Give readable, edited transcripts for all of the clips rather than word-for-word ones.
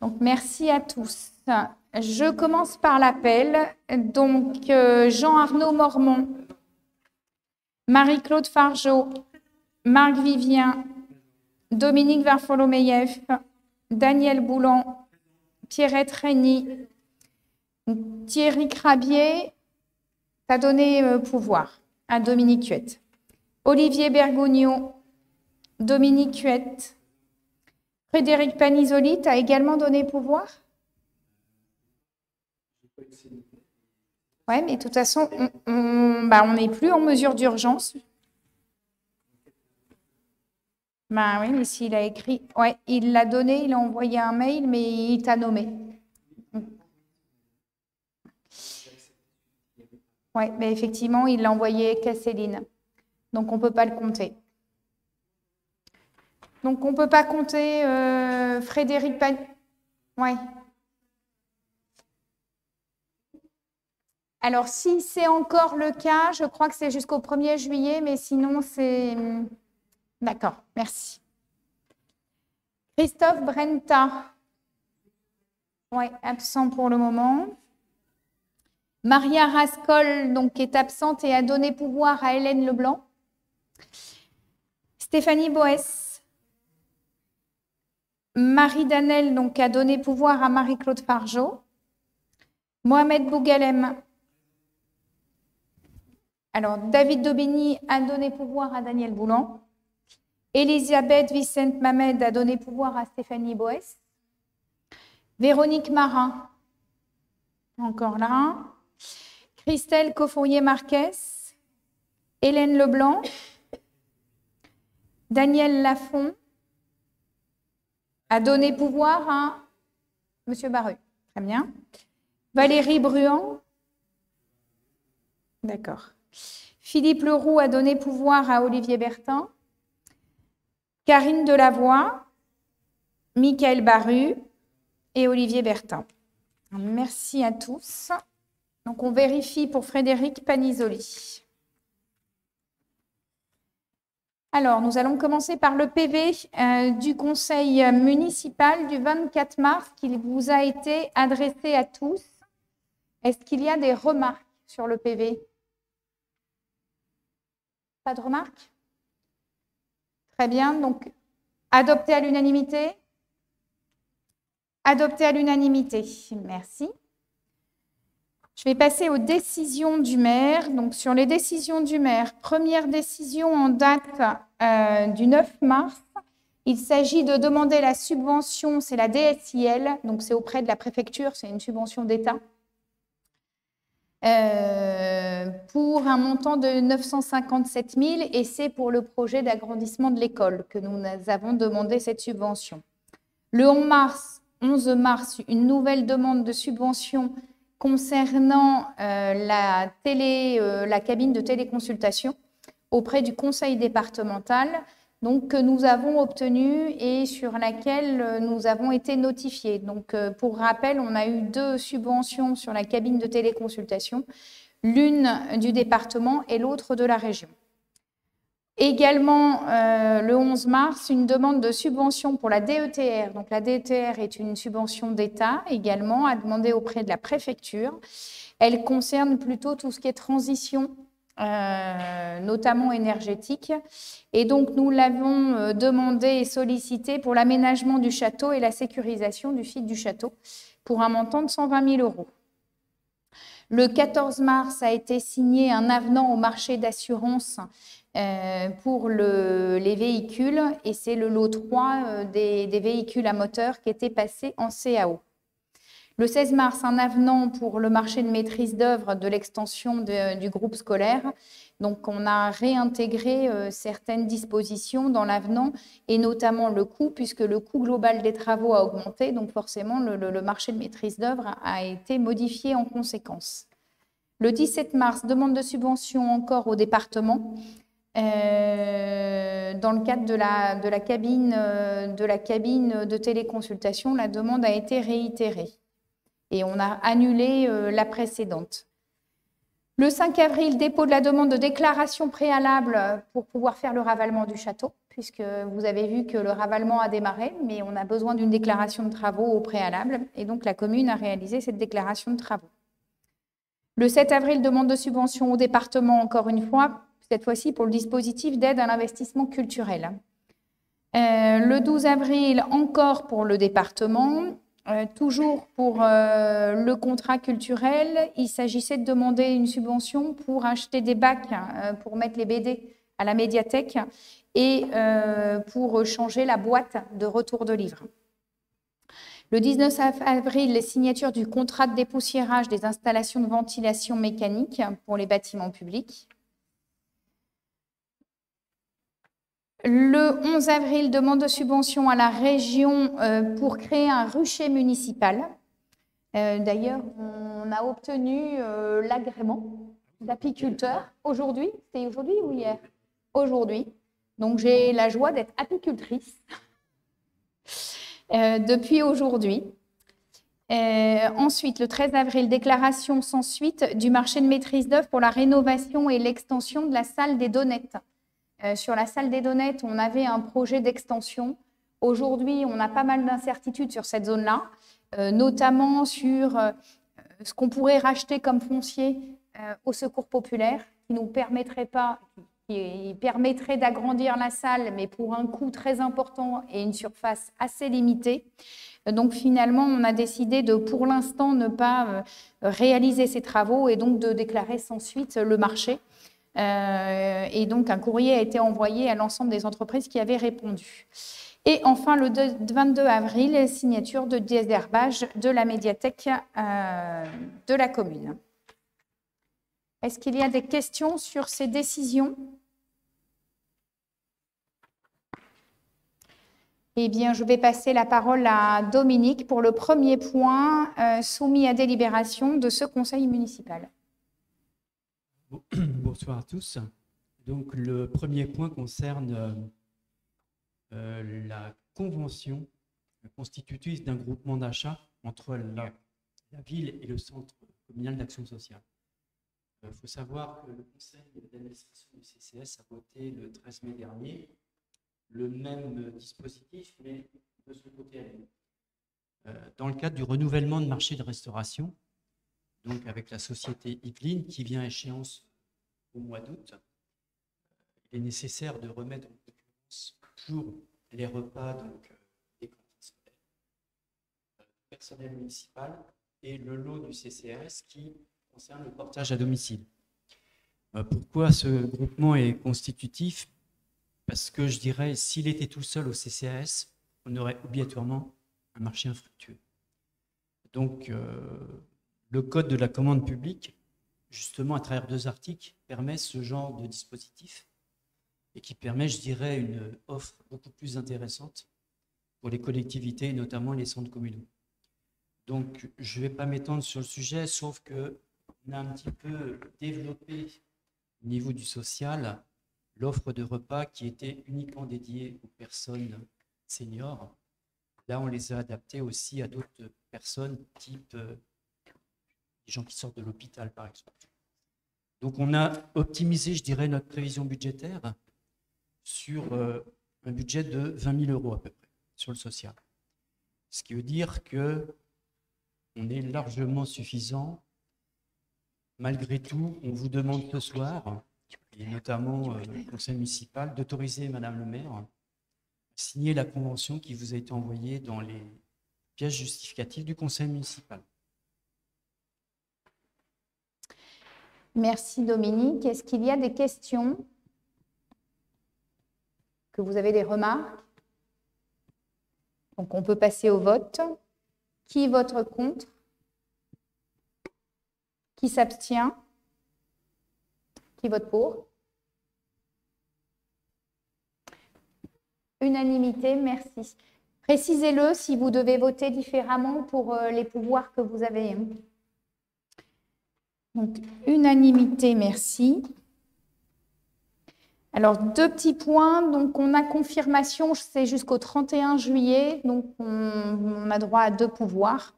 Donc, merci à tous. Je commence par l'appel. Donc, Jean-Arnaud Mormont, Marie-Claude Fargeau, Marc Vivien, Dominique Varfolomeyev, Daniel Boulan, Pierrette Régny, Thierry Crabier, t'as donné pouvoir à Dominique Huette. Olivier Bergogneau, Dominique Huette, Frédéric Panisoli, t'as également donné pouvoir? Oui, mais de toute façon, on n'est plus en mesure d'urgence. Ben oui, mais s'il a écrit, ouais, il l'a donné, il a envoyé un mail, mais il t'a nommé. Oui, mais effectivement, il l'a envoyé qu'à Céline. Donc, on ne peut pas le compter. Donc, on ne peut pas compter Frédéric Pan. Oui. Alors, si c'est encore le cas, je crois que c'est jusqu'au 1er juillet, mais sinon, c'est... D'accord, merci. Christophe Brenta. Oui, absent pour le moment. Maria Rascol, donc, qui est absente et a donné pouvoir à Hélène Leblanc. Stéphanie Boès. Marie Danel, donc, a donné pouvoir à Marie-Claude Fargeau. Mohamed Bougalem. Alors, David Daubigny a donné pouvoir à Daniel Boulan. Elisabeth Vicente Mamed a donné pouvoir à Stéphanie Boès. Véronique Marin, encore là. Christelle Cofourier-Marquez. Hélène Leblanc. Daniel Lafont a donné pouvoir à M. Barru. Très bien. Valérie Bruand. D'accord. Philippe Leroux a donné pouvoir à Olivier Bertin. Karine Delavoye, Michael Barru et Olivier Bertin. Merci à tous. Donc, on vérifie pour Frédéric Panisoli. Alors, nous allons commencer par le PV du conseil municipal du 24 mars qui vous a été adressé à tous. Est-ce qu'il y a des remarques sur le PV? Pas de remarques? Très bien. Donc, adopté à l'unanimité? Adopté à l'unanimité. Merci. Je vais passer aux décisions du maire. Donc, sur les décisions du maire, première décision en date du 9 mars. Il s'agit de demander la subvention, c'est la DSIL, donc c'est auprès de la préfecture, c'est une subvention d'État, pour un montant de 957 000 et c'est pour le projet d'agrandissement de l'école que nous avons demandé cette subvention. Le 11 mars, une nouvelle demande de subvention concernant la cabine de téléconsultation auprès du conseil départemental, donc, que nous avons obtenue et sur laquelle nous avons été notifiés. Donc, pour rappel, on a eu 2 subventions sur la cabine de téléconsultation, l'une du département et l'autre de la région. Également, le 11 mars, une demande de subvention pour la DETR. Donc, la DETR est une subvention d'État également à demander auprès de la préfecture. Elle concerne plutôt tout ce qui est transition, notamment énergétique. Et donc, nous l'avons demandé et sollicité pour l'aménagement du château et la sécurisation du site du château pour un montant de 120 000 €. Le 14 mars a été signé un avenant au marché d'assurance pour les véhicules et c'est le lot 3 des véhicules à moteur qui était passé en CAO. Le 16 mars, un avenant pour le marché de maîtrise d'œuvre de l'extension du groupe scolaire. Donc, on a réintégré certaines dispositions dans l'avenant et notamment le coût, puisque le coût global des travaux a augmenté. Donc, forcément, le marché de maîtrise d'œuvre a été modifié en conséquence. Le 17 mars, demande de subvention encore au département dans le cadre de la cabine de téléconsultation. La demande a été réitérée. Et on a annulé la précédente. Le 5 avril, dépôt de la demande de déclaration préalable pour pouvoir faire le ravalement du château, puisque vous avez vu que le ravalement a démarré, mais on a besoin d'une déclaration de travaux au préalable, et donc la commune a réalisé cette déclaration de travaux. Le 7 avril, demande de subvention au département, encore une fois, cette fois-ci pour le dispositif d'aide à l'investissement culturel. Le 12 avril, encore pour le département, toujours pour le contrat culturel, il s'agissait de demander une subvention pour acheter des bacs pour mettre les BD à la médiathèque et pour changer la boîte de retour de livres. Le 19 avril, les signatures du contrat de dépoussiérage des installations de ventilation mécanique pour les bâtiments publics. Le 11 avril, demande de subvention à la région pour créer un rucher municipal. D'ailleurs, on a obtenu l'agrément d'apiculteur aujourd'hui. C'était aujourd'hui ou hier? Aujourd'hui. Donc, j'ai la joie d'être apicultrice depuis aujourd'hui. Ensuite, le 13 avril, déclaration sans suite du marché de maîtrise d'œuvre pour la rénovation et l'extension de la salle des Donnettes. Sur la salle des Donnettes, on avait un projet d'extension. Aujourd'hui, on a pas mal d'incertitudes sur cette zone-là, notamment sur ce qu'on pourrait racheter comme foncier au Secours populaire, qui nous permettrait pas, qui permettrait d'agrandir la salle, mais pour un coût très important et une surface assez limitée. Donc finalement, on a décidé de, pour l'instant, ne pas réaliser ces travaux et donc de déclarer sans suite le marché. Et donc, un courrier a été envoyé à l'ensemble des entreprises qui avaient répondu. Et enfin, le 22 avril, signature de désherbage de la médiathèque de la commune. Est-ce qu'il y a des questions sur ces décisions? Eh bien, je vais passer la parole à Dominique pour le premier point soumis à délibération de ce conseil municipal. Bonsoir à tous. Donc, le premier point concerne la convention constitutive d'un groupement d'achat entre la ville et le centre communal d'action sociale. Il faut savoir que le conseil d'administration du CCS a voté le 13 mai dernier le même dispositif, mais de ce côté. Dans le cadre du renouvellement de marché de restauration, donc avec la société Yveline qui vient à échéance au mois d'août, il est nécessaire de remettre en concurrence pour les repas donc, des cantines scolaires, personnel municipal et le lot du CCRS qui concerne le portage à domicile. Pourquoi ce groupement est constitutif? Parce que je dirais, s'il était tout seul au CCRS, on aurait obligatoirement un marché infructueux. Donc, le code de la commande publique, justement, à travers 2 articles, permet ce genre de dispositif et qui permet, je dirais, une offre beaucoup plus intéressante pour les collectivités, et notamment les centres communaux. Donc, je ne vais pas m'étendre sur le sujet, sauf qu'on a un petit peu développé au niveau du social l'offre de repas qui était uniquement dédiée aux personnes seniors. Là, on les a adaptés aussi à d'autres personnes, type les gens qui sortent de l'hôpital, par exemple. Donc, on a optimisé, je dirais, notre prévision budgétaire sur un budget de 20 000 € à peu près, sur le social. Ce qui veut dire qu'on est largement suffisant. Malgré tout, on vous demande ce soir, et notamment le conseil municipal, d'autoriser Madame le maire à signer la convention qui vous a été envoyée dans les pièces justificatives du conseil municipal. Merci Dominique. Est-ce qu'il y a des questions? Que vous avez des remarques? Donc on peut passer au vote. Qui vote contre? Qui s'abstient? Qui vote pour? Unanimité, merci. Précisez-le si vous devez voter différemment pour les pouvoirs que vous avez. Donc, unanimité, merci. Alors, 2 petits points. Donc, on a confirmation, c'est jusqu'au 31 juillet. Donc, on a droit à 2 pouvoirs.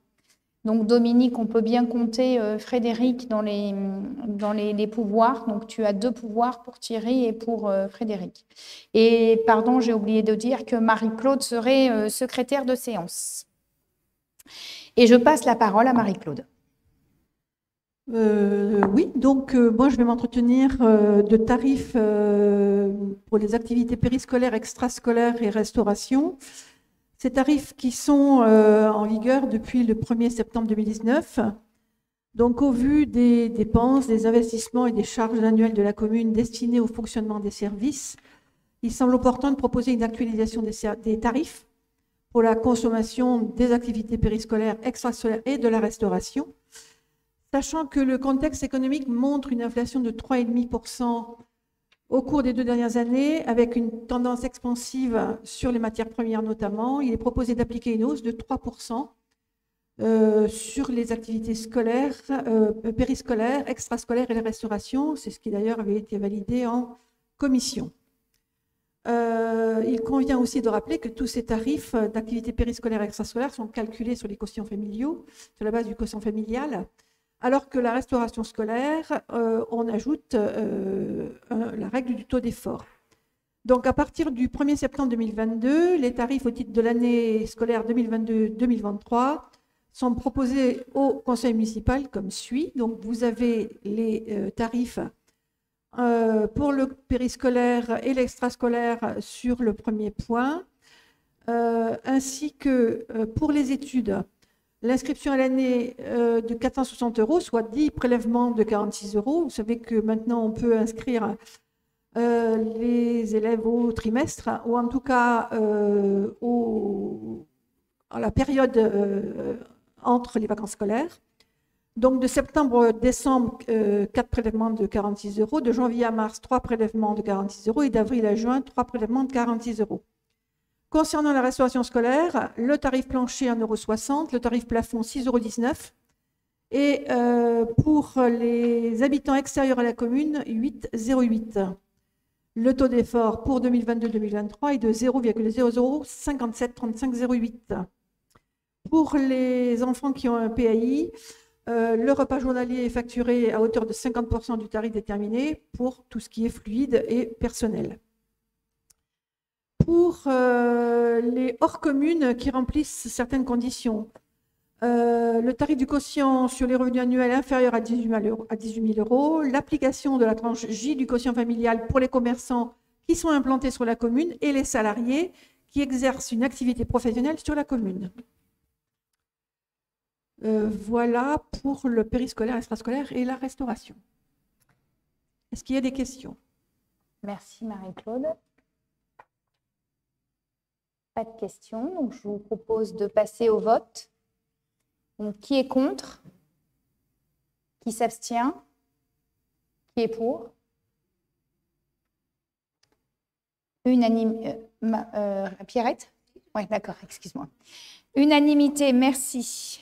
Donc, Dominique, on peut bien compter Frédéric dans les pouvoirs. Donc, tu as 2 pouvoirs pour Thierry et pour Frédéric. Et pardon, j'ai oublié de dire que Marie-Claude serait secrétaire de séance. Et je passe la parole à Marie-Claude. Oui, donc moi je vais m'entretenir de tarifs pour les activités périscolaires, extrascolaires et restauration. Ces tarifs qui sont en vigueur depuis le 1er septembre 2019. Donc au vu des dépenses, des investissements et des charges annuelles de la commune destinées au fonctionnement des services, il semble opportun de proposer une actualisation des tarifs pour la consommation des activités périscolaires, extrascolaires et de la restauration. Sachant que le contexte économique montre une inflation de 3,5% au cours des 2 dernières années, avec une tendance expansive sur les matières premières notamment, il est proposé d'appliquer une hausse de 3% sur les activités scolaires, périscolaires, extrascolaires et la restauration. C'est ce qui d'ailleurs avait été validé en commission. Il convient aussi de rappeler que tous ces tarifs d'activités périscolaires et extrascolaires sont calculés sur les quotients familiaux, sur la base du quotient familial, alors que la restauration scolaire, on ajoute la règle du taux d'effort. Donc, à partir du 1er septembre 2022, les tarifs au titre de l'année scolaire 2022-2023 sont proposés au conseil municipal comme suit. Donc, vous avez les tarifs pour le périscolaire et l'extrascolaire sur le premier point, ainsi que pour les études. L'inscription à l'année de 460 €, soit 10 prélèvements de 46 €. Vous savez que maintenant, on peut inscrire les élèves au trimestre, ou en tout cas à la période entre les vacances scolaires. Donc, de septembre à décembre, 4 prélèvements de 46 €. De janvier à mars, 3 prélèvements de 46 €. Et d'avril à juin, 3 prélèvements de 46 €. Concernant la restauration scolaire, le tarif plancher 1,60 €, le tarif plafond 6,19 €. Et pour les habitants extérieurs à la commune, 8,08 €. Le taux d'effort pour 2022-2023 est de 0,00573508. Pour les enfants qui ont un PAI, le repas journalier est facturé à hauteur de 50% du tarif déterminé pour tout ce qui est fluide et personnel. Pour les hors-communes qui remplissent certaines conditions, le tarif du quotient sur les revenus annuels inférieur à 18 000 €, l'application de la tranche J du quotient familial pour les commerçants qui sont implantés sur la commune et les salariés qui exercent une activité professionnelle sur la commune. Voilà pour le périscolaire, extrascolaire et la restauration. Est-ce qu'il y a des questions? Merci Marie-Claude. Pas de questions, donc je vous propose de passer au vote. Donc, qui est contre? Qui s'abstient? Qui est pour? Pierrette? Oui, d'accord, excuse-moi. Unanimité, merci.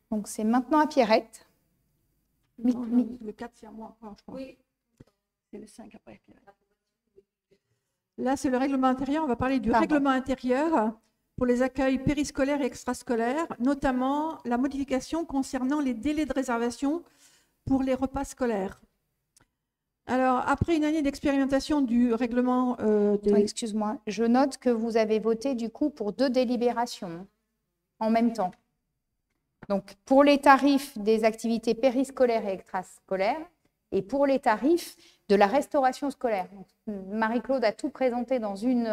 Donc, c'est maintenant à Pierrette. Non, le 4, c'est à moi. Je crois. Oui. C'est le 5 après Pierrette. Là, c'est le règlement intérieur. On va parler du règlement intérieur pour les accueils périscolaires et extrascolaires, notamment la modification concernant les délais de réservation pour les repas scolaires. Alors, après une année d'expérimentation du règlement... Excuse-moi, je note que vous avez voté du coup pour 2 délibérations en même temps. Donc, pour les tarifs des activités périscolaires et extrascolaires et pour les tarifs de la restauration scolaire. Marie-Claude a tout présenté dans une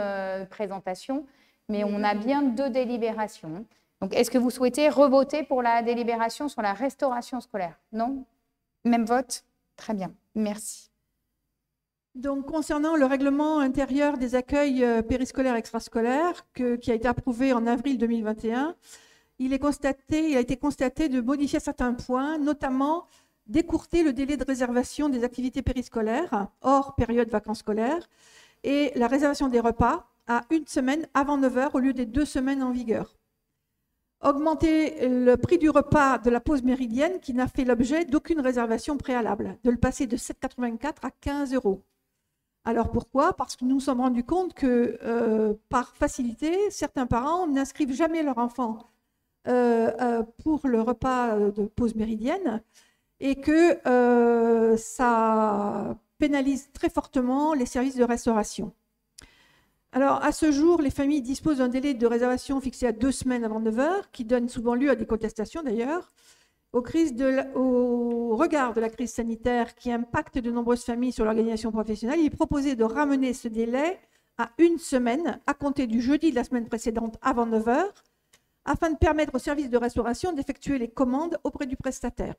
présentation, mais on a bien 2 délibérations. Donc, est-ce que vous souhaitez revoter pour la délibération sur la restauration scolaire? Non? Même vote? Très bien, merci. Donc, concernant le règlement intérieur des accueils périscolaires et extrascolaires qui a été approuvé en avril 2021, il a été constaté de modifier certains points, notamment d'écourter le délai de réservation des activités périscolaires hors période vacances scolaires et la réservation des repas à 1 semaine avant 9 h au lieu des 2 semaines en vigueur. Augmenter le prix du repas de la pause méridienne qui n'a fait l'objet d'aucune réservation préalable, de le passer de 7,84 € à 15 €. Alors pourquoi? Parce que nous nous sommes rendus compte que par facilité, certains parents n'inscrivent jamais leur enfant pour le repas de pause méridienne et que ça pénalise très fortement les services de restauration. Alors, à ce jour, les familles disposent d'un délai de réservation fixé à 2 semaines avant 9 h, qui donne souvent lieu à des contestations d'ailleurs. Au regard de la crise sanitaire qui impacte de nombreuses familles sur l'organisation professionnelle, il est proposé de ramener ce délai à 1 semaine à compter du jeudi de la semaine précédente avant 9 h, afin de permettre aux services de restauration d'effectuer les commandes auprès du prestataire.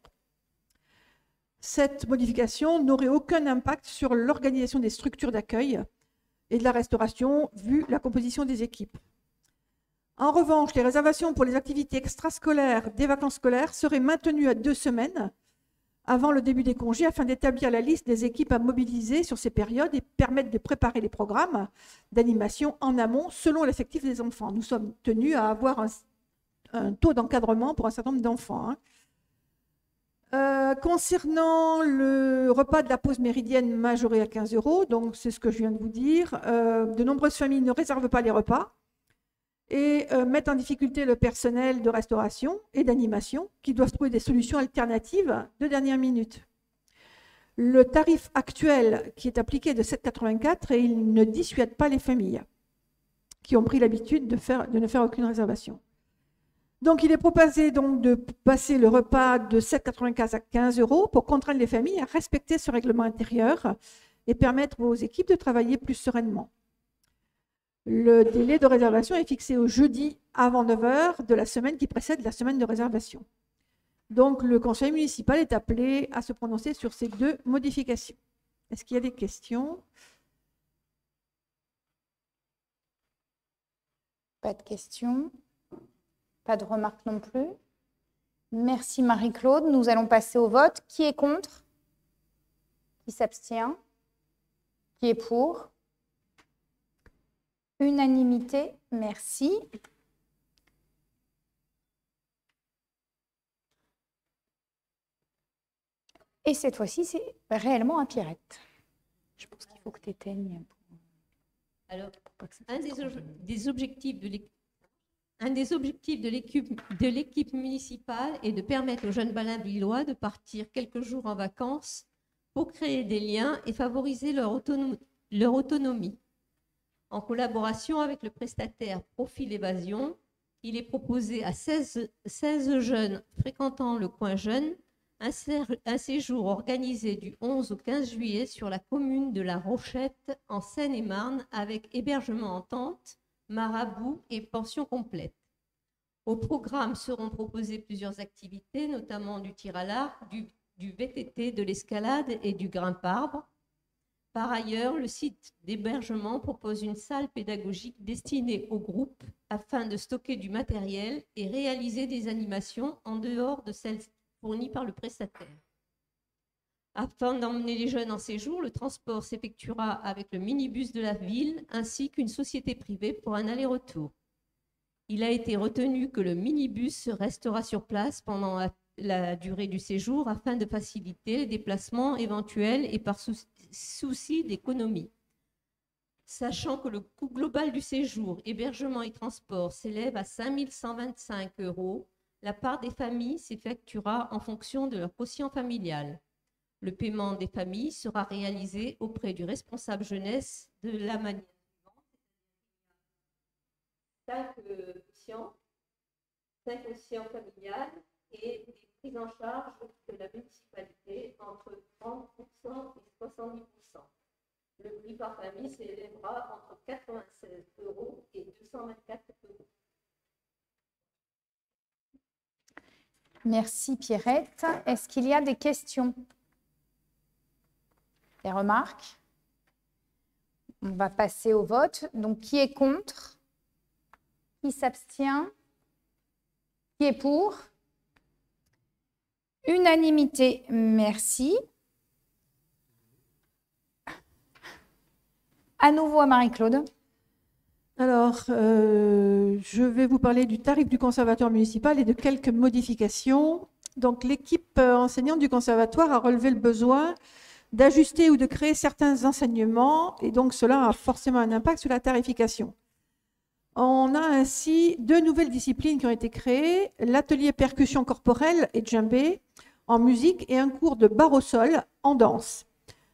Cette modification n'aurait aucun impact sur l'organisation des structures d'accueil et de la restauration, vu la composition des équipes. En revanche, les réservations pour les activités extrascolaires des vacances scolaires seraient maintenues à 2 semaines avant le début des congés, afin d'établir la liste des équipes à mobiliser sur ces périodes et permettre de préparer les programmes d'animation en amont selon l'effectif des enfants. Nous sommes tenus à avoir un taux d'encadrement pour un certain nombre d'enfants. Concernant le repas de la pause méridienne majoré à 15 €, donc c'est ce que je viens de vous dire, de nombreuses familles ne réservent pas les repas et mettent en difficulté le personnel de restauration et d'animation qui doivent trouver des solutions alternatives de dernière minute. Le tarif actuel qui est appliqué de 7,84 €, et il ne dissuade pas les familles qui ont pris l'habitude de ne faire aucune réservation. Donc, il est proposé donc de passer le repas de 7,95 € à 15 € pour contraindre les familles à respecter ce règlement intérieur et permettre aux équipes de travailler plus sereinement. Le délai de réservation est fixé au jeudi avant 9 h de la semaine qui précède la semaine de réservation. Donc, le conseil municipal est appelé à se prononcer sur ces 2 modifications. Est-ce qu'il y a des questions? Pas de questions. Pas de remarques non plus. Merci Marie-Claude. Nous allons passer au vote. Qui est contre? Qui s'abstient? Qui est pour? Unanimité. Merci. Et cette fois-ci, c'est réellement à Pierrette. Je pense qu'il faut que tu éteignes. Alors, un des objectifs de l'équipe municipale est de permettre aux jeunes Balinvillois de partir quelques jours en vacances pour créer des liens et favoriser leur autonomie. En collaboration avec le prestataire Profil Évasion, il est proposé à 16 jeunes fréquentant le coin jeune un séjour organisé du 11 au 15 juillet sur la commune de La Rochette en Seine-et-Marne avec hébergement en tente, marabout et pension complète. Au programme seront proposées plusieurs activités, notamment du tir à l'arc, du VTT, de l'escalade et du grimpe-arbre. Par ailleurs, le site d'hébergement propose une salle pédagogique destinée aux groupes afin de stocker du matériel et réaliser des animations en dehors de celles fournies par le prestataire. Afin d'emmener les jeunes en séjour, le transport s'effectuera avec le minibus de la ville ainsi qu'une société privée pour un aller-retour. Il a été retenu que le minibus restera sur place pendant la durée du séjour afin de faciliter les déplacements éventuels et par souci d'économie. Sachant que le coût global du séjour, hébergement et transport s'élève à 5 125 €, la part des familles s'effectuera en fonction de leur quotient familial. Le paiement des familles sera réalisé auprès du responsable jeunesse de la manière suivante. 5 quotients familiales et des prises en charge de la municipalité entre 30% et 70%. Le prix par famille s'élèvera entre 96 € et 224 €. Merci Pierrette. Est-ce qu'il y a des questions? Des remarques? On va passer au vote. Donc, qui est contre? Qui s'abstient? Qui est pour? Unanimité, merci. À nouveau à Marie-Claude. Alors, je vais vous parler du tarif du conservatoire municipal et de quelques modifications. Donc, l'équipe enseignante du conservatoire a relevé le besoin d'ajuster ou de créer certains enseignements, et donc cela a forcément un impact sur la tarification. On a ainsi 2 nouvelles disciplines qui ont été créées, l'atelier percussion corporelle et djembé en musique et un cours de barre au sol en danse.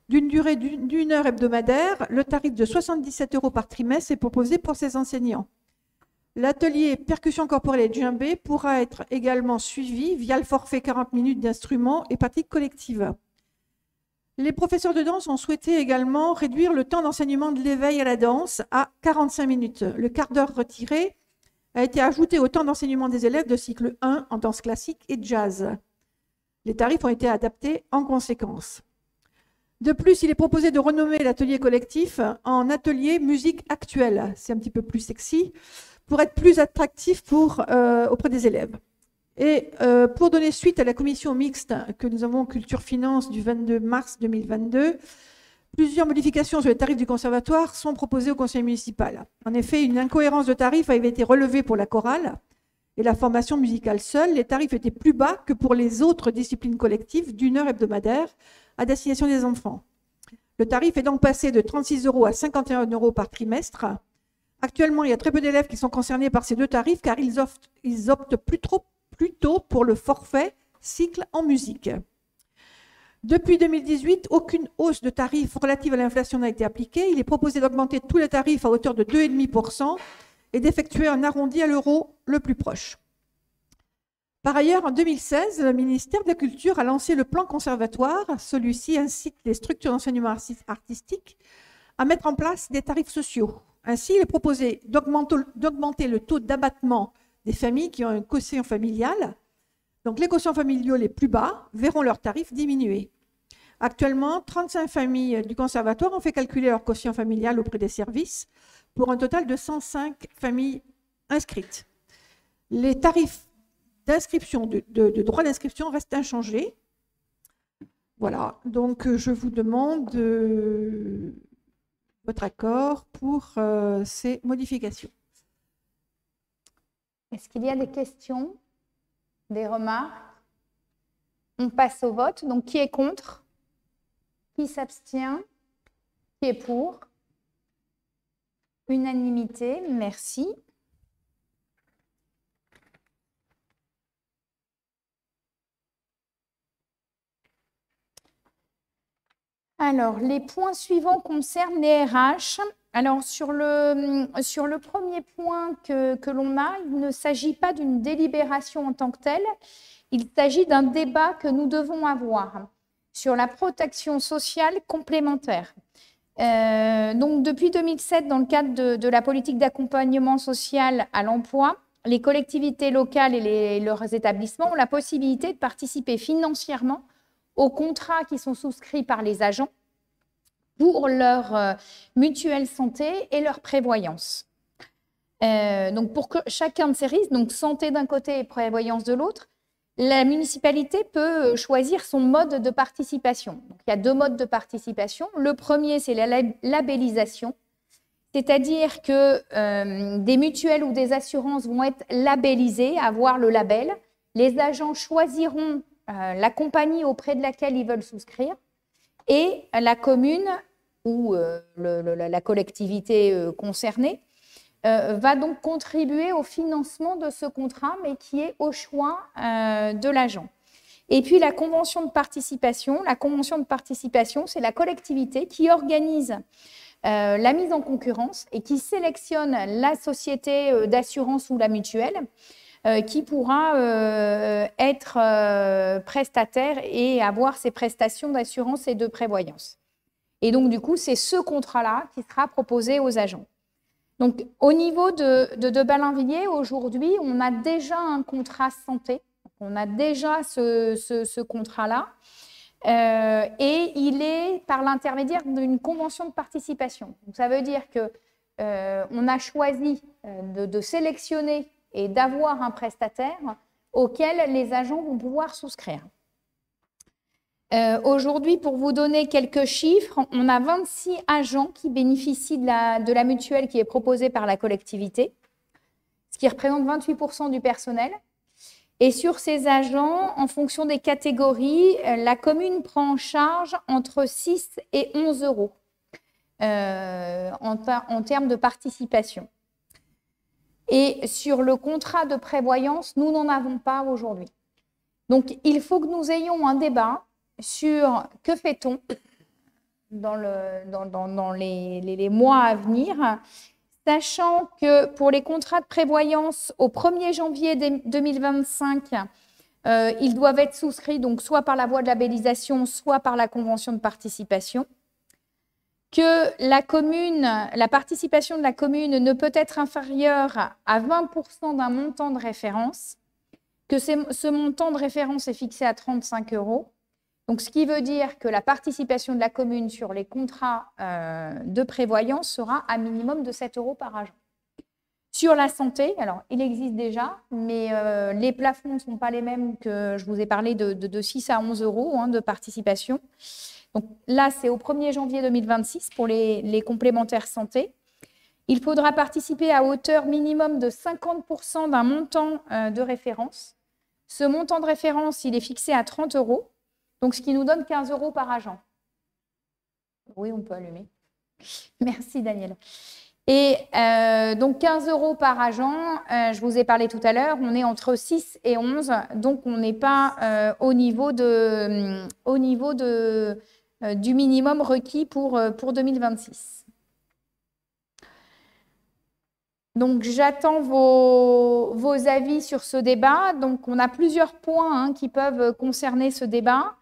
D'une durée d'1 heure hebdomadaire, le tarif de 77 € par trimestre est proposé pour ces enseignants. L'atelier percussion corporelle et djembé pourra être également suivi via le forfait 40 minutes d'instruments et pratique collective. Les professeurs de danse ont souhaité également réduire le temps d'enseignement de l'éveil à la danse à 45 minutes. Le quart d'heure retiré a été ajouté au temps d'enseignement des élèves de cycle 1 en danse classique et jazz. Les tarifs ont été adaptés en conséquence. De plus, il est proposé de renommer l'atelier collectif en atelier musique actuelle. C'est un petit peu plus sexy pour être plus attractif auprès des élèves. Et pour donner suite à la commission mixte que nous avons Culture-Finance du 22 mars 2022, plusieurs modifications sur les tarifs du conservatoire sont proposées au conseil municipal. En effet, une incohérence de tarifs avait été relevée pour la chorale et la formation musicale seule. Les tarifs étaient plus bas que pour les autres disciplines collectives d'1 heure hebdomadaire à destination des enfants. Le tarif est donc passé de 36 € à 51 € par trimestre. Actuellement, il y a très peu d'élèves qui sont concernés par ces 2 tarifs car ils optent plutôt pour le forfait cycle en musique. Depuis 2018, aucune hausse de tarifs relative à l'inflation n'a été appliquée. Il est proposé d'augmenter tous les tarifs à hauteur de 2,5% et d'effectuer un arrondi à l'euro le plus proche. Par ailleurs, en 2016, le ministère de la Culture a lancé le plan conservatoire. Celui-ci incite les structures d'enseignement artistique à mettre en place des tarifs sociaux. Ainsi, il est proposé d'augmenter le taux d'abattement des familles qui ont un quotient familial. Donc, les quotients familiaux les plus bas verront leurs tarifs diminuer. Actuellement, 35 familles du conservatoire ont fait calculer leur quotient familial auprès des services pour un total de 105 familles inscrites. Les tarifs d'inscription, de droit d'inscription restent inchangés. Voilà, donc je vous demande votre accord pour ces modifications. Est-ce qu'il y a des questions, des remarques? On passe au vote. Donc, qui est contre? Qui s'abstient? Qui est pour? Unanimité, merci. Alors, les points suivants concernent les RH. Alors, sur le premier point que l'on a, il ne s'agit pas d'une délibération en tant que telle, il s'agit d'un débat que nous devons avoir sur la protection sociale complémentaire. Donc, depuis 2007, dans le cadre de la politique d'accompagnement social à l'emploi, les collectivités locales et leurs établissements ont la possibilité de participer financièrement aux contrats qui sont souscrits par les agents pour leur mutuelle santé et leur prévoyance. Donc pour chacun de ces risques, donc santé d'un côté et prévoyance de l'autre, la municipalité peut choisir son mode de participation. Donc, il y a 2 modes de participation. Le premier, c'est la labellisation, c'est-à-dire que des mutuelles ou des assurances vont être labellisées, avoir le label. Les agents choisiront la compagnie auprès de laquelle ils veulent souscrire et la commune ou la collectivité concernée va donc contribuer au financement de ce contrat, mais qui est au choix de l'agent. Et puis la convention de participation. La convention de participation, c'est la collectivité qui organise la mise en concurrence et qui sélectionne la société d'assurance ou la mutuelle qui pourra être prestataire et avoir ses prestations d'assurance et de prévoyance. Et donc, du coup, c'est ce contrat-là qui sera proposé aux agents. Donc, au niveau de Ballainvilliers, aujourd'hui, on a déjà un contrat santé. On a déjà ce contrat-là. Et il est par l'intermédiaire d'une convention de participation. Donc, ça veut dire qu'on a choisi de sélectionner et d'avoir un prestataire auquel les agents vont pouvoir souscrire. Aujourd'hui, pour vous donner quelques chiffres, on a 26 agents qui bénéficient de la mutuelle qui est proposée par la collectivité, ce qui représente 28% du personnel. Et sur ces agents, en fonction des catégories, la commune prend en charge entre 6 et 11 € en termes de participation. Et sur le contrat de prévoyance, nous n'en avons pas aujourd'hui. Donc, il faut que nous ayons un débat sur que fait-on dans les mois à venir, sachant que pour les contrats de prévoyance, au 1er janvier 2025, ils doivent être souscrits donc soit par la voie de labellisation, soit par la convention de participation, que la participation de la commune ne peut être inférieure à 20% d'un montant de référence, que ce montant de référence est fixé à 35 €. Donc, ce qui veut dire que la participation de la commune sur les contrats de prévoyance sera à minimum de 7 € par agent. Sur la santé, alors il existe déjà, mais les plafonds ne sont pas les mêmes que je vous ai parlé de 6 à 11 € de participation. Donc là, c'est au 1er janvier 2026 pour les complémentaires santé. Il faudra participer à hauteur minimum de 50% d'un montant de référence. Ce montant de référence, il est fixé à 30 €, donc ce qui nous donne 15 € par agent. Oui, on peut allumer. Merci, Daniel. Et donc 15 € par agent, je vous ai parlé tout à l'heure, on est entre 6 et 11, donc on n'est pas au niveau du minimum requis pour 2026. Donc j'attends vos avis sur ce débat. Donc on a plusieurs points qui peuvent concerner ce débat.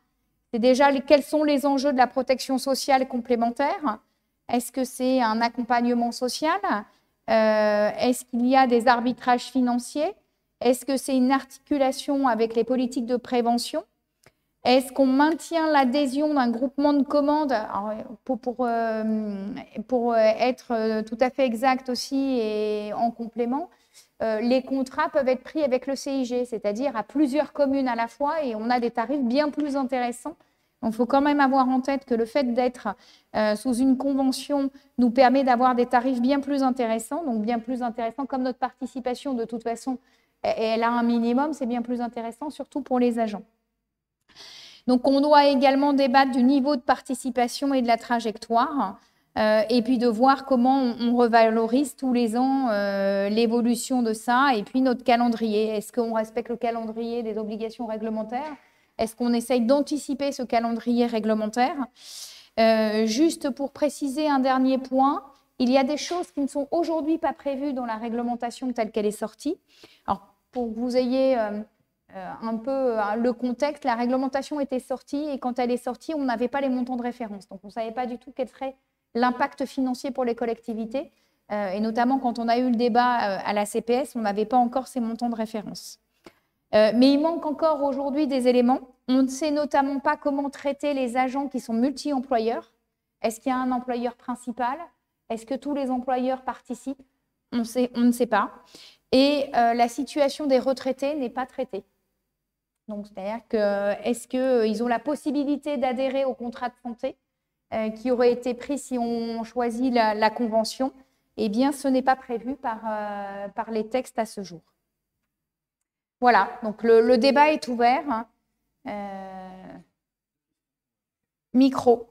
C'est déjà quels sont les enjeux de la protection sociale complémentaire. Est-ce que c'est un accompagnement social? Est-ce qu'il y a des arbitrages financiers? Est-ce que c'est une articulation avec les politiques de prévention? Est-ce qu'on maintient l'adhésion d'un groupement de commandes? Alors, pour être tout à fait exact aussi et en complément, les contrats peuvent être pris avec le CIG, c'est-à-dire à plusieurs communes à la fois, et on a des tarifs bien plus intéressants. Donc, il faut quand même avoir en tête que le fait d'être sous une convention nous permet d'avoir des tarifs bien plus intéressants. Donc, bien plus intéressants, comme notre participation, de toute façon, elle a un minimum, c'est bien plus intéressant, surtout pour les agents. Donc, on doit également débattre du niveau de participation et de la trajectoire, et puis de voir comment on revalorise tous les ans l'évolution de ça, et puis notre calendrier. Est-ce qu'on respecte le calendrier des obligations réglementaires? Est-ce qu'on essaye d'anticiper ce calendrier réglementaire? Juste pour préciser un dernier point, il y a des choses qui ne sont aujourd'hui pas prévues dans la réglementation telle qu'elle est sortie. Alors, pour que vous ayez un peu le contexte, la réglementation était sortie et quand elle est sortie, on n'avait pas les montants de référence. Donc, on ne savait pas du tout quel serait l'impact financier pour les collectivités. Et notamment, quand on a eu le débat à la CPS, on n'avait pas encore ces montants de référence. Mais il manque encore aujourd'hui des éléments. On ne sait notamment pas comment traiter les agents qui sont multi-employeurs. Est-ce qu'il y a un employeur principal? Est-ce que tous les employeurs participent? On ne sait pas. Et la situation des retraités n'est pas traitée. Donc, c'est-à-dire que est-ce qu'ils ont la possibilité d'adhérer au contrat de santé qui aurait été pris si on choisit la convention? Eh bien, ce n'est pas prévu par les textes à ce jour. Voilà, donc le débat est ouvert. Micro.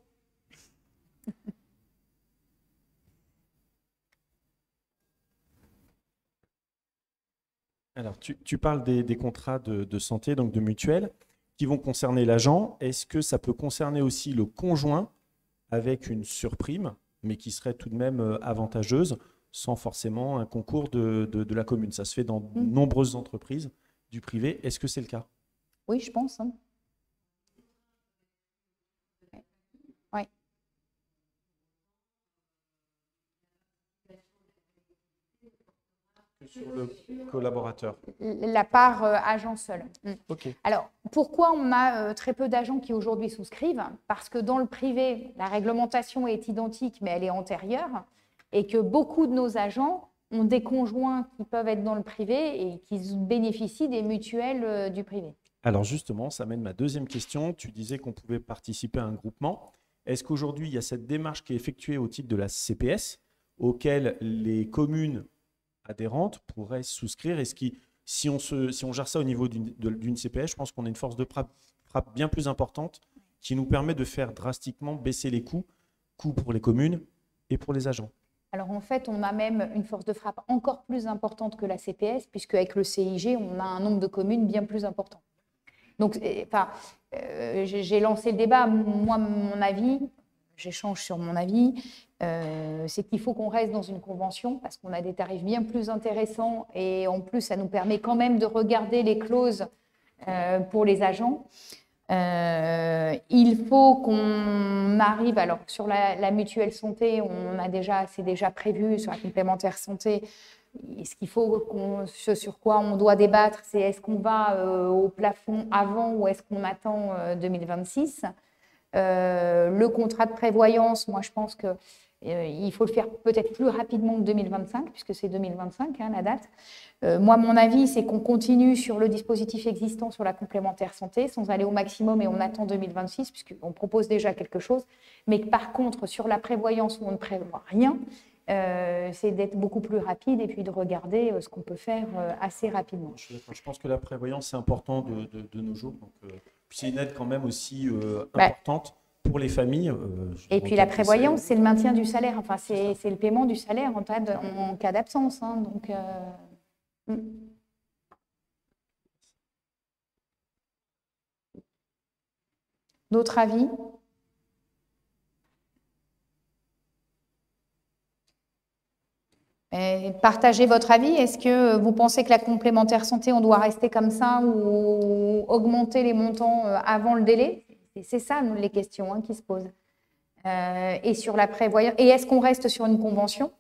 Alors, tu parles des contrats de santé, donc de mutuelle, qui vont concerner l'agent. Est-ce que ça peut concerner aussi le conjoint avec une surprime, mais qui serait tout de même avantageuse, sans forcément un concours de la commune? Ça se fait dans de nombreuses entreprises du privé. Est-ce que c'est le cas? Oui, je pense. Oui. Sur le collaborateur. La part agent seul. Ok. Alors, pourquoi on a très peu d'agents qui aujourd'hui souscrivent? Parce que dans le privé, la réglementation est identique, mais elle est antérieure, et que beaucoup de nos agents ont des conjoints qui peuvent être dans le privé et qui bénéficient des mutuelles du privé. Alors justement, ça mène ma deuxième question. Tu disais qu'on pouvait participer à un groupement. Est-ce qu'aujourd'hui, il y a cette démarche qui est effectuée au titre de la CPS, auquel les communes adhérentes pourraient souscrire? Est-ce que si on gère ça au niveau d'une CPS, je pense qu'on a une force de frappe bien plus importante qui nous permet de faire drastiquement baisser les coûts pour les communes et pour les agents. Alors en fait, on a même une force de frappe encore plus importante que la CPS, puisque avec le CIG, on a un nombre de communes bien plus important. Donc, j'ai lancé le débat. Moi, mon avis, j'échange sur mon avis, c'est qu'il faut qu'on reste dans une convention parce qu'on a des tarifs bien plus intéressants et en plus, ça nous permet quand même de regarder les clauses pour les agents. Il faut qu'on arrive, alors sur la mutuelle santé, c'est déjà prévu, sur la complémentaire santé, ce qu'il faut, ce sur quoi on doit débattre, c'est est-ce qu'on va au plafond avant ou est-ce qu'on attend 2026 ? Le contrat de prévoyance, moi je pense qu'il faut le faire peut-être plus rapidement que 2025, puisque c'est 2025 la date. Moi, mon avis, c'est qu'on continue sur le dispositif existant sur la complémentaire santé, sans aller au maximum, et on attend 2026, puisqu'on propose déjà quelque chose. Mais que, par contre, sur la prévoyance où on ne prévoit rien, c'est d'être beaucoup plus rapide et puis de regarder ce qu'on peut faire assez rapidement. Je pense que la prévoyance, c'est important de nos jours. Donc, puis c'est une aide quand même aussi importante pour les familles. Et puis la prévoyance, c'est le maintien du salaire. Enfin, c'est le paiement du salaire en cas d'absence. Donc, d'autres avis ? Partagez votre avis. Est-ce que vous pensez que la complémentaire santé, on doit rester comme ça ou augmenter les montants avant le délai ? C'est ça, les questions qui se posent. Et sur la prévoyance, et est-ce qu'on reste sur une convention ?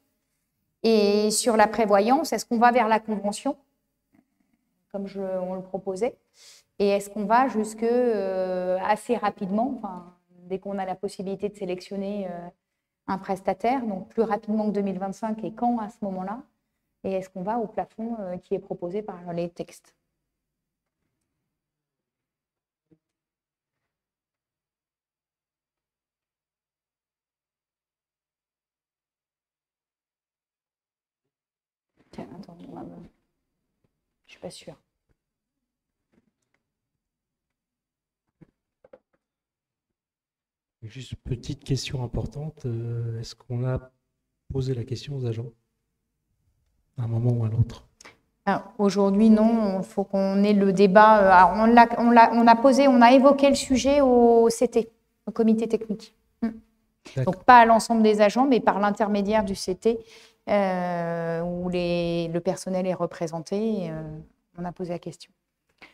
Et sur la prévoyance, est-ce qu'on va vers la convention, comme on le proposait ? Et est-ce qu'on va jusque assez rapidement, dès qu'on a la possibilité de sélectionner un prestataire, donc plus rapidement que 2025, et quand à ce moment-là ? Et est-ce qu'on va au plafond qui est proposé par les textes ? Tiens, attends, je ne suis pas sûre. Juste une petite question importante. Est-ce qu'on a posé la question aux agents à un moment ou à l'autre? Aujourd'hui, non. Il faut qu'on ait le débat. On a évoqué le sujet au CT, au comité technique. Donc, pas à l'ensemble des agents, mais par l'intermédiaire du CT, où le personnel est représenté. On a posé la question.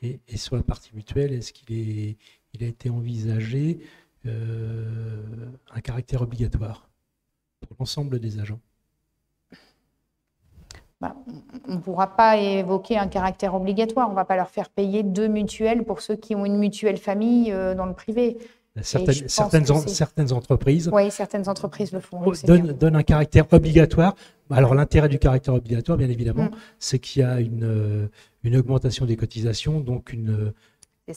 Et sur la partie mutuelle, est-ce qu'il a été envisagé un caractère obligatoire pour l'ensemble des agents? On ne pourra pas évoquer un caractère obligatoire. On ne va pas leur faire payer 2 mutuelles pour ceux qui ont une mutuelle famille dans le privé. Certaines entreprises, oui, certaines entreprises le font. Donnent un caractère obligatoire. Alors l'intérêt du caractère obligatoire, bien évidemment, c'est qu'il y a une augmentation des cotisations, donc une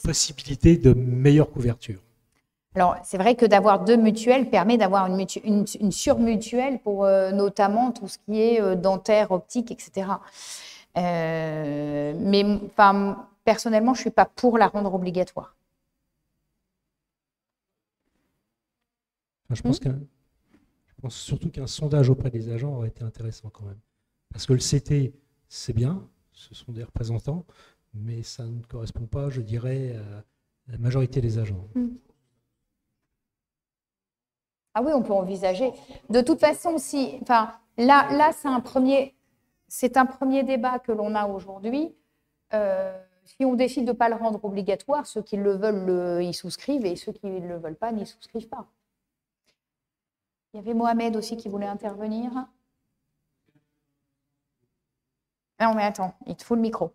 possibilité de meilleure couverture. Alors, c'est vrai que d'avoir 2 mutuelles permet d'avoir une surmutuelle pour notamment tout ce qui est dentaire, optique, etc. Mais personnellement, je ne suis pas pour la rendre obligatoire. Je pense surtout qu'un sondage auprès des agents aurait été intéressant quand même. Parce que le CT, c'est bien, ce sont des représentants, mais ça ne correspond pas, je dirais, à la majorité des agents. Ah oui, on peut envisager. De toute façon, là c'est un premier débat que l'on a aujourd'hui. Si on décide de ne pas le rendre obligatoire, ceux qui le veulent y souscrivent et ceux qui ne le veulent pas n'y souscrivent pas. Il y avait Mohamed aussi qui voulait intervenir. Non, mais attends, il te faut le micro.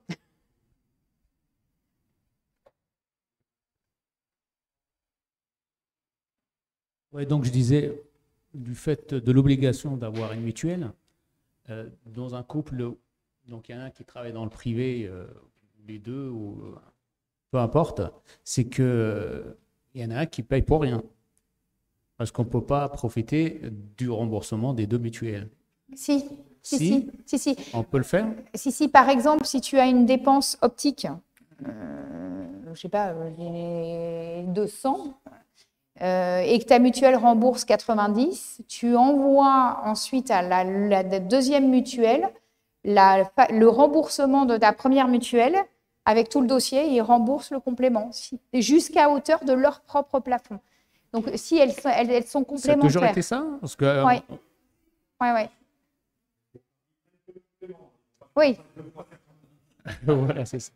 Ouais, donc je disais, du fait de l'obligation d'avoir une mutuelle, dans un couple, donc il y en a un qui travaille dans le privé, les deux, ou peu importe, c'est qu'il y en a un qui paye pour rien. Parce qu'on ne peut pas profiter du remboursement des 2 mutuelles. Si. On peut le faire. Si, par exemple, si tu as une dépense optique, je ne sais pas, 200, et que ta mutuelle rembourse 90, tu envoies ensuite à la deuxième mutuelle le remboursement de ta première mutuelle avec tout le dossier, et ils remboursent le complément jusqu'à hauteur de leur propre plafond. Donc, si elles sont complémentaires. Ça a toujours été ça? Parce que, Oui. Ouais. Oui. Voilà, c'est ça.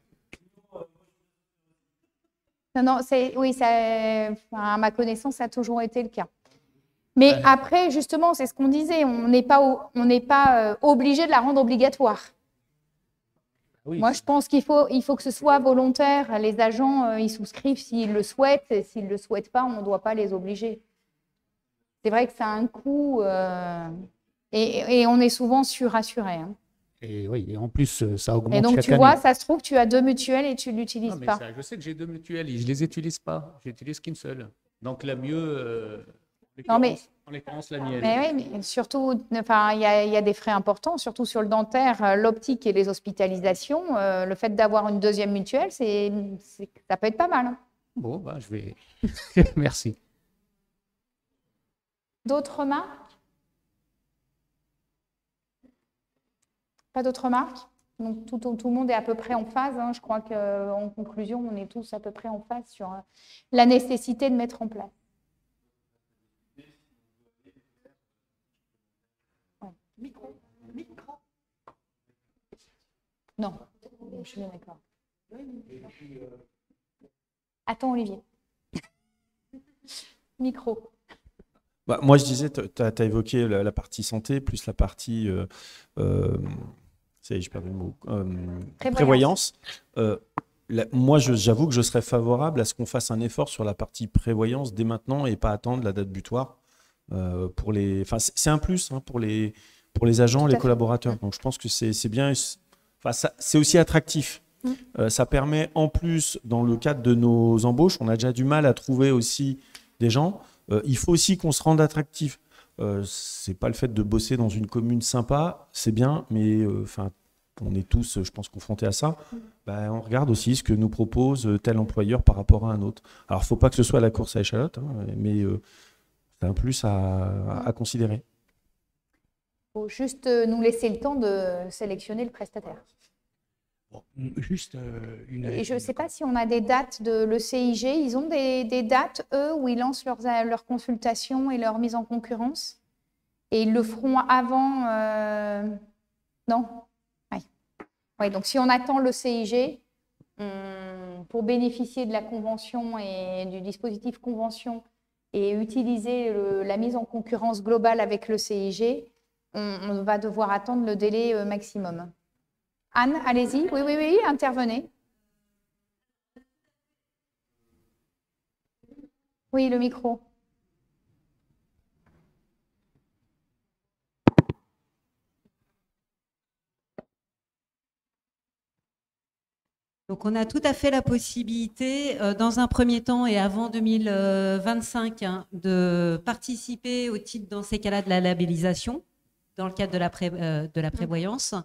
Non, oui, à ma connaissance, ça a toujours été le cas. Mais après, justement, c'est ce qu'on disait, on n'est pas obligé de la rendre obligatoire. Oui. Moi, je pense qu'il faut que ce soit volontaire. Les agents, ils souscrivent s'ils le souhaitent, et s'ils ne le souhaitent pas, on ne doit pas les obliger. C'est vrai que ça a un coût, et on est souvent surassuré. Hein. Et oui, et en plus, ça augmente et donc, chaque tu vois, année. ça se trouve, tu as 2 mutuelles et tu ne l'utilises Non, mais pas. ça, je sais que j'ai 2 mutuelles et je ne les utilise pas. J'utilise qu'une seule. Donc la mieux, en l'occurrence, la mienne. Mais oui, mais surtout, enfin, il y a des frais importants, surtout sur le dentaire, l'optique et les hospitalisations. Le fait d'avoir une deuxième mutuelle, ça peut être pas mal. Hein. Bon, bah, je vais. Merci. D'autres remarques? Pas d'autres remarques? Donc, tout le monde est à peu près en phase. Hein. Je crois qu'en conclusion, on est tous à peu près en phase sur la nécessité de mettre en place. Ouais. Micro. Non, je suis bien d'accord. Attends, Olivier. Micro. Bah, moi, je disais, tu as évoqué la partie santé, plus la partie... j'ai perdu le mot. Prévoyance. Moi, j'avoue que je serais favorable à ce qu'on fasse un effort sur la partie prévoyance dès maintenant et pas attendre la date butoir. C'est un plus hein, pour les agents, les collaborateurs. Donc, je pense que c'est bien. C'est aussi attractif. Ça permet, en plus, dans le cadre de nos embauches, on a déjà du mal à trouver aussi des gens. Il faut aussi qu'on se rende attractif. C'est pas le fait de bosser dans une commune sympa, c'est bien, mais on est tous, je pense, confrontés à ça. On regarde aussi ce que nous propose tel employeur par rapport à un autre. Alors, il ne faut pas que ce soit la course à échalote, hein, mais c'est un plus à considérer. Il faut juste nous laisser le temps de sélectionner le prestataire. Bon, juste Et je ne sais pas si on a des dates de le CIG. Ils ont des dates, eux, où ils lancent leurs consultations et leur mise en concurrence. Et ils le feront avant... Non? Oui, donc si on attend le CIG, pour bénéficier de la convention et du dispositif convention et utiliser la mise en concurrence globale avec le CIG, on va devoir attendre le délai maximum. Anne, allez-y. Oui, intervenez. Oui, le micro. Donc, on a tout à fait la possibilité, dans un premier temps et avant 2025, hein, de participer au titre, dans ces cas-là, de la labellisation, dans le cadre de la prévoyance.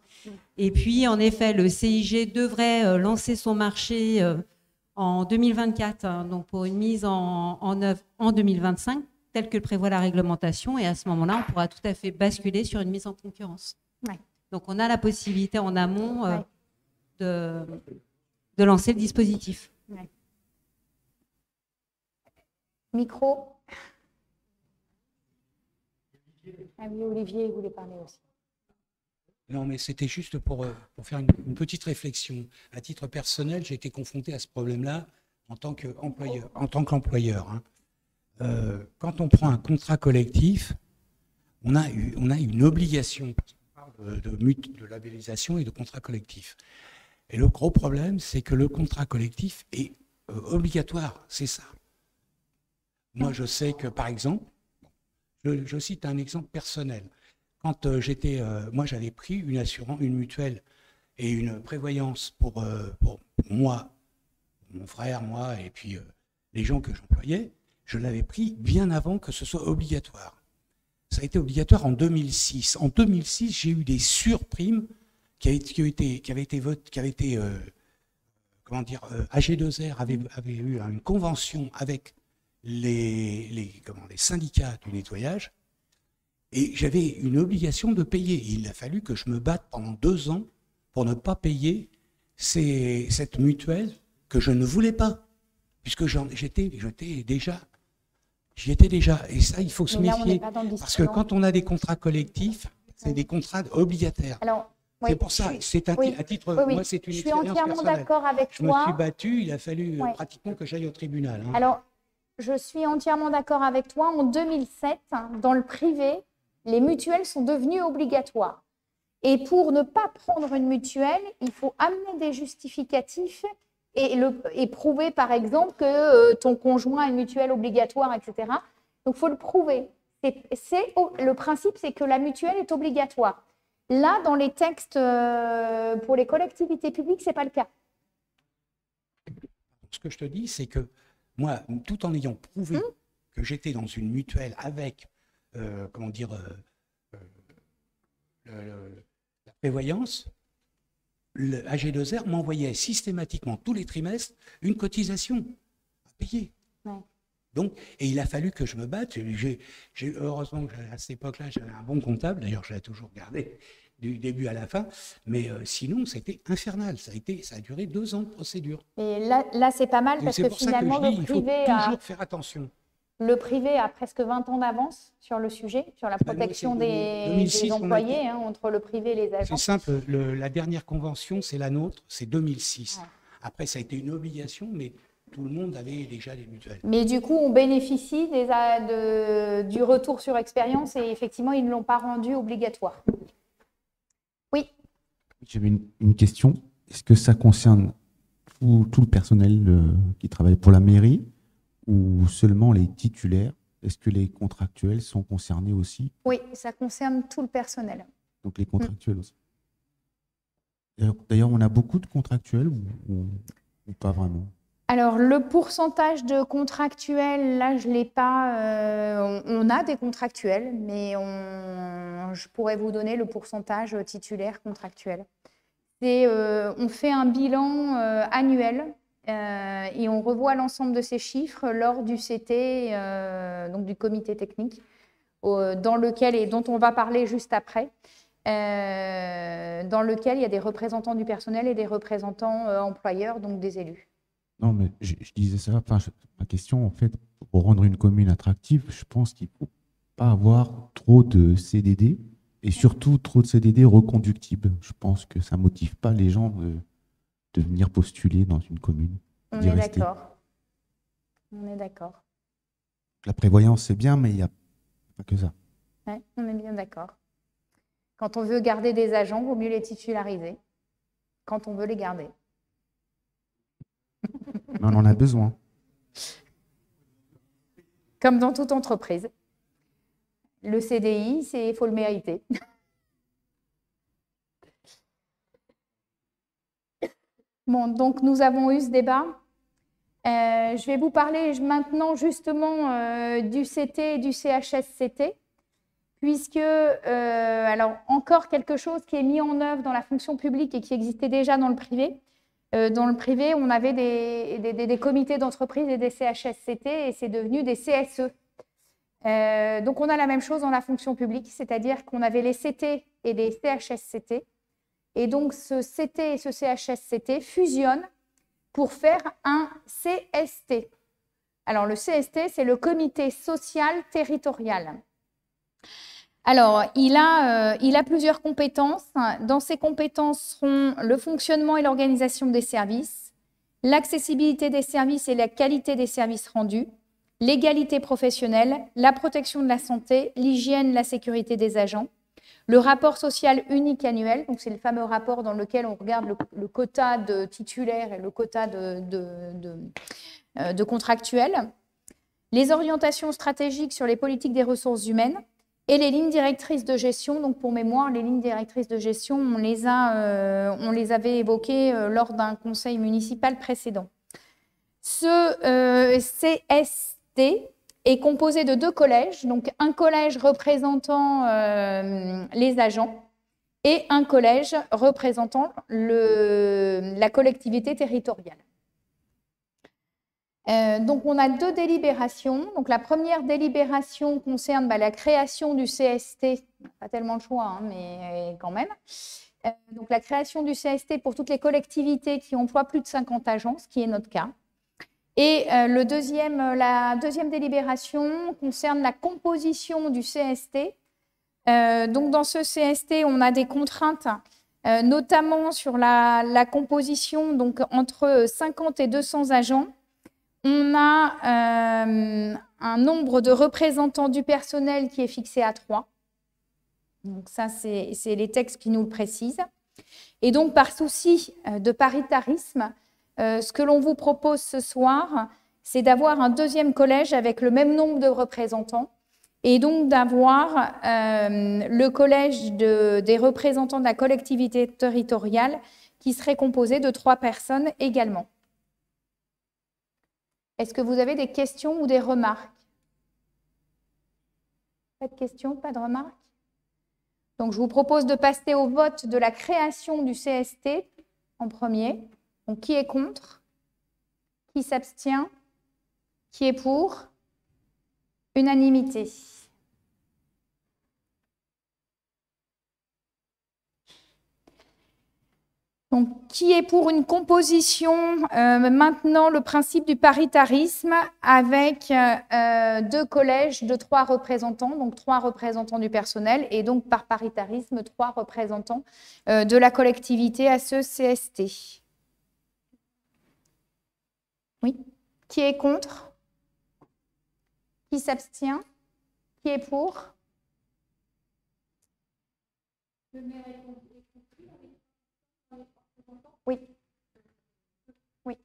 Et puis, en effet, le CIG devrait lancer son marché en 2024, hein, donc pour une mise en œuvre en 2025, tel que le prévoit la réglementation. Et à ce moment-là, on pourra tout à fait basculer sur une mise en concurrence. Ouais. Donc, on a la possibilité en amont de lancer le dispositif. Ouais. Micro. Ah oui, Olivier voulait parler aussi. Non, mais c'était juste pour faire une petite réflexion. À titre personnel, j'ai été confronté à ce problème-là en tant qu'employeur. Hein. Quand on prend un contrat collectif, on a une obligation de labellisation et de contrat collectif. Et le gros problème, c'est que le contrat collectif est obligatoire, c'est ça. Moi, je sais que, par exemple, je cite un exemple personnel. Quand moi, j'avais pris une mutuelle et une prévoyance pour moi, mon frère, moi, et puis les gens que j'employais, je l'avais pris bien avant que ce soit obligatoire. Ça a été obligatoire en 2006. En 2006, j'ai eu des surprimes qui avaient été AG2R avait eu une convention avec les syndicats du nettoyage et j'avais une obligation de payer. Il a fallu que je me batte pendant 2 ans pour ne pas payer cette mutuelle que je ne voulais pas, puisque j'y étais déjà. Et ça, il faut se Mais là, on n'est méfier. pas dans le Parce que discours. quand on a des contrats collectifs, c'est des contrats obligataires. Alors, C'est oui, pour ça, c'est à titre, oui, oui. moi c'est une Je suis expérience entièrement personnelle. d'accord avec Je me toi. suis battu, il a fallu Ouais. pratiquement que j'aille au tribunal. Hein. Alors, je suis entièrement d'accord avec toi. En 2007, dans le privé, les mutuelles sont devenues obligatoires. Et pour ne pas prendre une mutuelle, il faut amener des justificatifs et prouver, par exemple, que ton conjoint a une mutuelle obligatoire, etc. Donc, il faut le prouver. Le principe, c'est que la mutuelle est obligatoire. Là, dans les textes pour les collectivités publiques, ce n'est pas le cas. Ce que je te dis, c'est que moi, tout en ayant prouvé que j'étais dans une mutuelle avec, la prévoyance, le AG2R m'envoyait systématiquement tous les trimestres une cotisation à payer. Ouais. Donc, et il a fallu que je me batte. Heureusement qu'à cette époque-là, j'avais un bon comptable. D'ailleurs, je l'ai toujours gardé du début à la fin. Mais sinon, c'était infernal. Ça a duré 2 ans de procédure. Et là c'est pas mal Et parce c'est que pour ça que finalement, je dis, il faut toujours faire attention. le privé a presque 20 ans d'avance sur le sujet, sur la protection des 2006, employés entre le privé et les agents. C'est simple. La dernière convention, c'est la nôtre. C'est 2006. Ouais. Après, ça a été une obligation, mais tout le monde avait déjà des mutuelles. Mais du coup, on bénéficie du retour sur expérience et effectivement, ils ne l'ont pas rendu obligatoire. Oui. J'avais une question. Est-ce que ça concerne tout le personnel qui travaille pour la mairie ou seulement les titulaires? Est-ce que les contractuels sont concernés aussi? Oui, ça concerne tout le personnel. Donc les contractuels aussi. D'ailleurs, on a beaucoup de contractuels ou pas vraiment? Alors, le pourcentage de contractuels, là, je ne l'ai pas. On a des contractuels, mais je pourrais vous donner le pourcentage titulaire contractuel. On fait un bilan annuel et on revoit l'ensemble de ces chiffres lors du CT, donc du comité technique, dans lequel, et dont on va parler juste après, dans lequel il y a des représentants du personnel et des représentants employeurs, donc des élus. Non, mais je disais ça. Enfin, ma question, en fait, pour rendre une commune attractive, je pense qu'il ne faut pas avoir trop de CDD et surtout trop de CDD reconductibles. Je pense que ça ne motive pas les gens de venir postuler dans une commune. On est d'accord. On est d'accord. La prévoyance, c'est bien, mais il n'y a pas que ça. Ouais, on est bien d'accord. Quand on veut garder des agents, il vaut mieux les titulariser. Quand on veut les garder. Mais on en a besoin. Comme dans toute entreprise. Le CDI, il faut le mériter. Bon, donc nous avons eu ce débat. Je vais vous parler maintenant justement du CT et du CHSCT, puisque, alors encore quelque chose qui est mis en œuvre dans la fonction publique et qui existait déjà dans le privé. Dans le privé, on avait des comités d'entreprise et des CHSCT et c'est devenu des CSE. Donc, on a la même chose dans la fonction publique, c'est-à-dire qu'on avait les CT et les CHSCT. Et donc, ce CT et ce CHSCT fusionnent pour faire un CST. Alors, le CST, c'est le comité social territorial. Alors, il a plusieurs compétences. Dans ces compétences seront le fonctionnement et l'organisation des services, l'accessibilité des services et la qualité des services rendus, l'égalité professionnelle, la protection de la santé, l'hygiène, la sécurité des agents, le rapport social unique annuel, donc c'est le fameux rapport dans lequel on regarde le quota de titulaires et le quota de contractuels, les orientations stratégiques sur les politiques des ressources humaines, et les lignes directrices de gestion. Donc, pour mémoire, les lignes directrices de gestion, on les avait évoquées lors d'un conseil municipal précédent. Ce CST est composé de 2 collèges, donc un collège représentant les agents et un collège représentant la collectivité territoriale. Donc, on a 2 délibérations. Donc, la première délibération concerne la création du CST. Pas tellement le choix, hein, mais quand même. Donc, la création du CST pour toutes les collectivités qui emploient plus de 50 agents, ce qui est notre cas. Et la deuxième délibération concerne la composition du CST. Donc, dans ce CST, on a des contraintes, notamment sur la composition, donc entre 50 et 200 agents. On a un nombre de représentants du personnel qui est fixé à 3. Donc ça, c'est les textes qui nous le précisent. Et donc, par souci de paritarisme, ce que l'on vous propose ce soir, c'est d'avoir un deuxième collège avec le même nombre de représentants et donc d'avoir le collège des représentants de la collectivité territoriale qui serait composé de 3 personnes également. Est-ce que vous avez des questions ou des remarques? Pas de questions, pas de remarques? Donc, je vous propose de passer au vote de la création du CST en premier. Donc, qui est contre? Qui s'abstient? Qui est pour? Unanimité. Donc, qui est pour une composition maintenant le principe du paritarisme avec 2 collèges de 3 représentants, donc 3 représentants du personnel et donc par paritarisme 3 représentants de la collectivité à ce CST? Oui. Qui est contre? Qui s'abstient? Qui est pour? Oui. Oui.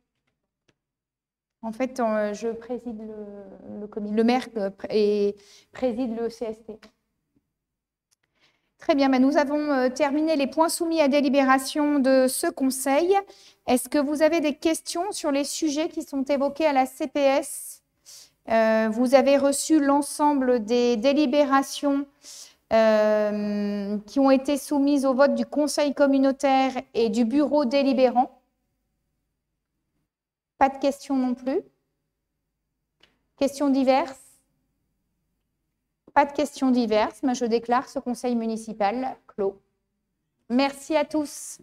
En fait, je préside le comité. Le maire préside le CST. Très bien, mais nous avons terminé les points soumis à délibération de ce conseil. Est-ce que vous avez des questions sur les sujets qui sont évoqués à la CPS? Vous avez reçu l'ensemble des délibérations qui ont été soumises au vote du conseil communautaire et du bureau délibérant. Pas de questions non plus. Questions diverses? Pas de questions diverses, mais je déclare ce conseil municipal clos. Merci à tous.